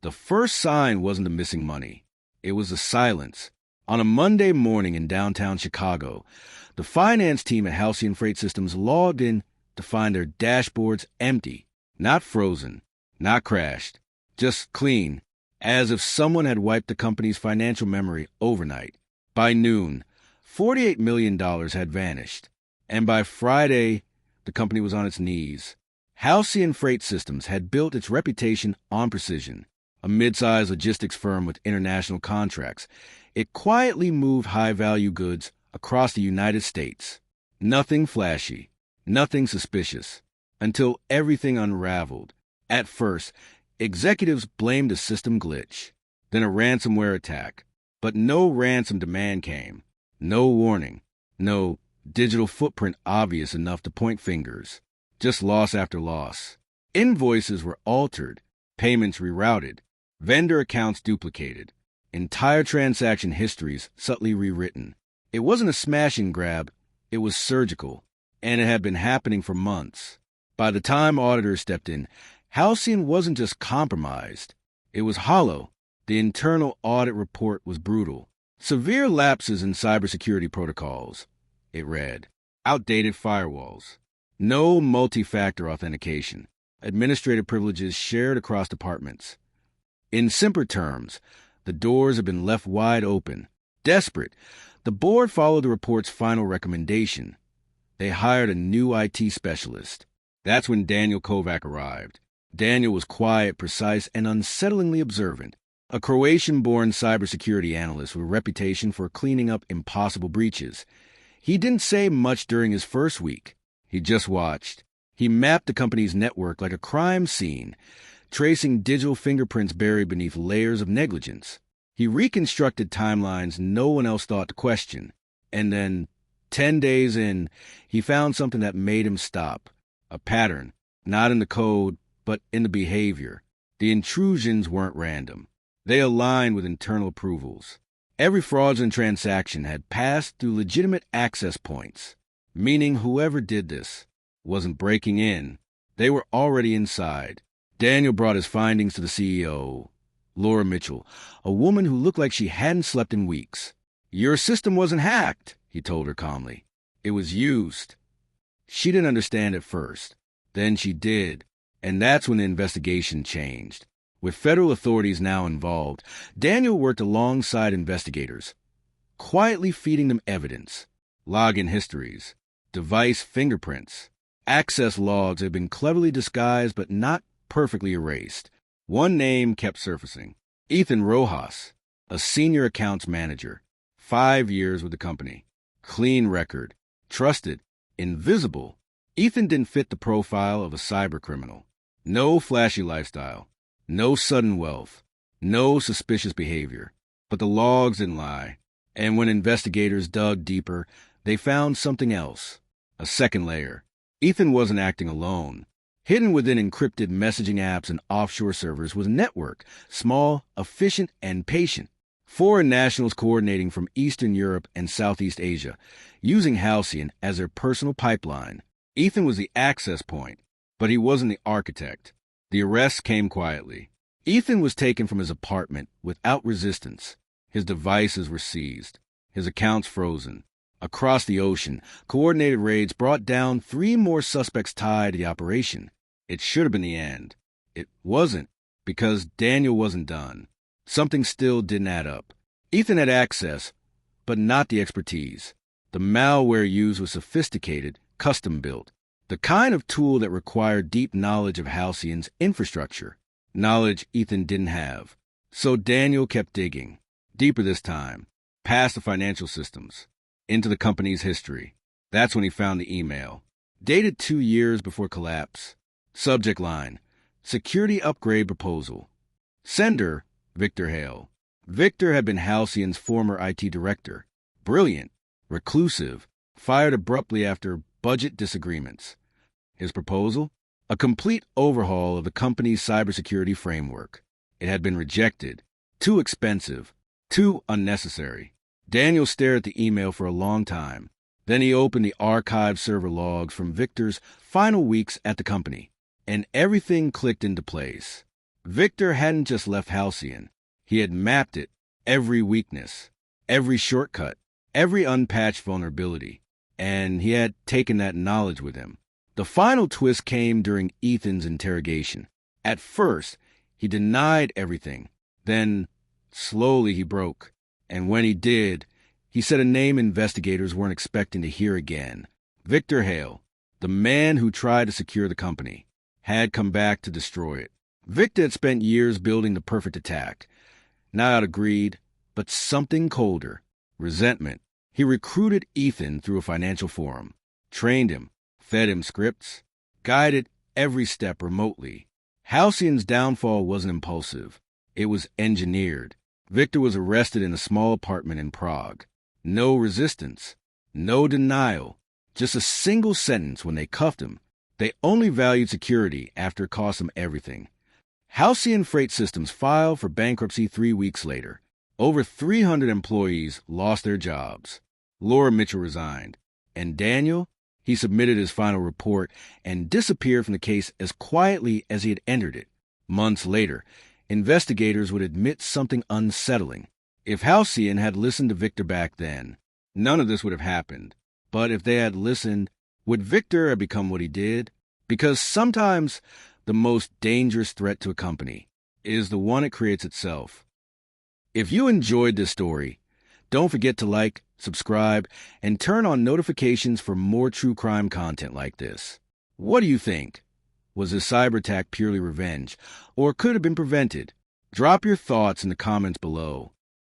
The first sign wasn't the missing money. It was the silence. On a Monday morning in downtown Chicago, the finance team at Halcyon Freight Systems logged in to find their dashboards empty, not frozen, not crashed, just clean, as if someone had wiped the company's financial memory overnight. By noon, $48 million had vanished, and by Friday, the company was on its knees. Halcyon Freight Systems had built its reputation on precision. A mid-sized logistics firm with international contracts, it quietly moved high-value goods across the United States. Nothing flashy, nothing suspicious, until everything unraveled. At first, executives blamed a system glitch, then a ransomware attack. But no ransom demand came, no warning, no digital footprint obvious enough to point fingers, just loss after loss. Invoices were altered, payments rerouted, vendor accounts duplicated, entire transaction histories subtly rewritten. It wasn't a smash and grab, it was surgical, and it had been happening for months. By the time auditors stepped in, Halcyon wasn't just compromised, it was hollow. The internal audit report was brutal. Severe lapses in cybersecurity protocols, it read. Outdated firewalls. No multi-factor authentication. Administrative privileges shared across departments. In simple terms, the doors had been left wide open. Desperate, the board followed the report's final recommendation. They hired a new IT specialist. That's when Daniel Kovac arrived. Daniel was quiet, precise, and unsettlingly observant. A Croatian-born cybersecurity analyst with a reputation for cleaning up impossible breaches. He didn't say much during his first week. He just watched. He mapped the company's network like a crime scene, tracing digital fingerprints buried beneath layers of negligence. He reconstructed timelines no one else thought to question. And then, 10 days in, he found something that made him stop. A pattern, not in the code, but in the behavior. The intrusions weren't random. They aligned with internal approvals. Every fraudulent transaction had passed through legitimate access points, meaning whoever did this wasn't breaking in. They were already inside. Daniel brought his findings to the CEO, Laura Mitchell, a woman who looked like she hadn't slept in weeks. "Your system wasn't hacked," he told her calmly. "It was used." She didn't understand at first. Then she did, and that's when the investigation changed. With federal authorities now involved, Daniel worked alongside investigators, quietly feeding them evidence, login histories, device fingerprints, access logs had been cleverly disguised but not perfectly erased. One name kept surfacing: Ethan Rojas, a senior accounts manager, 5 years with the company, clean record, trusted, invisible. Ethan didn't fit the profile of a cybercriminal. No flashy lifestyle. No sudden wealth, no suspicious behavior. But the logs didn't lie. And when investigators dug deeper, they found something else. A second layer. Ethan wasn't acting alone. Hidden within encrypted messaging apps and offshore servers was a network, small, efficient, and patient. Foreign nationals coordinating from Eastern Europe and Southeast Asia, using Halcyon as their personal pipeline. Ethan was the access point, but he wasn't the architect. The arrest came quietly. Ethan was taken from his apartment without resistance. His devices were seized, his accounts frozen. Across the ocean, coordinated raids brought down 3 more suspects tied to the operation. It should have been the end. It wasn't, because Daniel wasn't done. Something still didn't add up. Ethan had access, but not the expertise. The malware used was sophisticated, custom-built. The kind of tool that required deep knowledge of Halcyon's infrastructure, knowledge Ethan didn't have. So Daniel kept digging, deeper this time, past the financial systems, into the company's history. That's when he found the email, dated 2 years before collapse. Subject line: Security Upgrade Proposal. Sender: Victor Hale. Victor had been Halcyon's former IT director. Brilliant, reclusive, fired abruptly after budget disagreements. His proposal? A complete overhaul of the company's cybersecurity framework. It had been rejected. Too expensive. Too unnecessary. Daniel stared at the email for a long time. Then he opened the archived server logs from Victor's final weeks at the company, and everything clicked into place. Victor hadn't just left Halcyon. He had mapped it, every weakness, every shortcut, every unpatched vulnerability, and he had taken that knowledge with him. The final twist came during Ethan's interrogation. At first, he denied everything. Then, slowly he broke. And when he did, he said a name investigators weren't expecting to hear again. Victor Hale, the man who tried to secure the company, had come back to destroy it. Victor had spent years building the perfect attack. Not out of greed, but something colder, resentment. He recruited Ethan through a financial forum, trained him, fed him scripts, guided every step remotely. Halcyon's downfall wasn't impulsive. It was engineered. Victor was arrested in a small apartment in Prague. No resistance, no denial, just a single sentence when they cuffed him. They only valued security after it cost them everything. Halcyon Freight Systems filed for bankruptcy 3 weeks later. Over 300 employees lost their jobs. Laura Mitchell resigned. And Daniel? He submitted his final report and disappeared from the case as quietly as he had entered it. Months later, investigators would admit something unsettling. If Halcyon had listened to Victor back then, none of this would have happened. But if they had listened, would Victor have become what he did? Because sometimes the most dangerous threat to a company is the one it creates itself. If you enjoyed this story, don't forget to like, subscribe, and turn on notifications for more true crime content like this. What do you think? Was this cyber attack purely revenge, or could it have been prevented? Drop your thoughts in the comments below.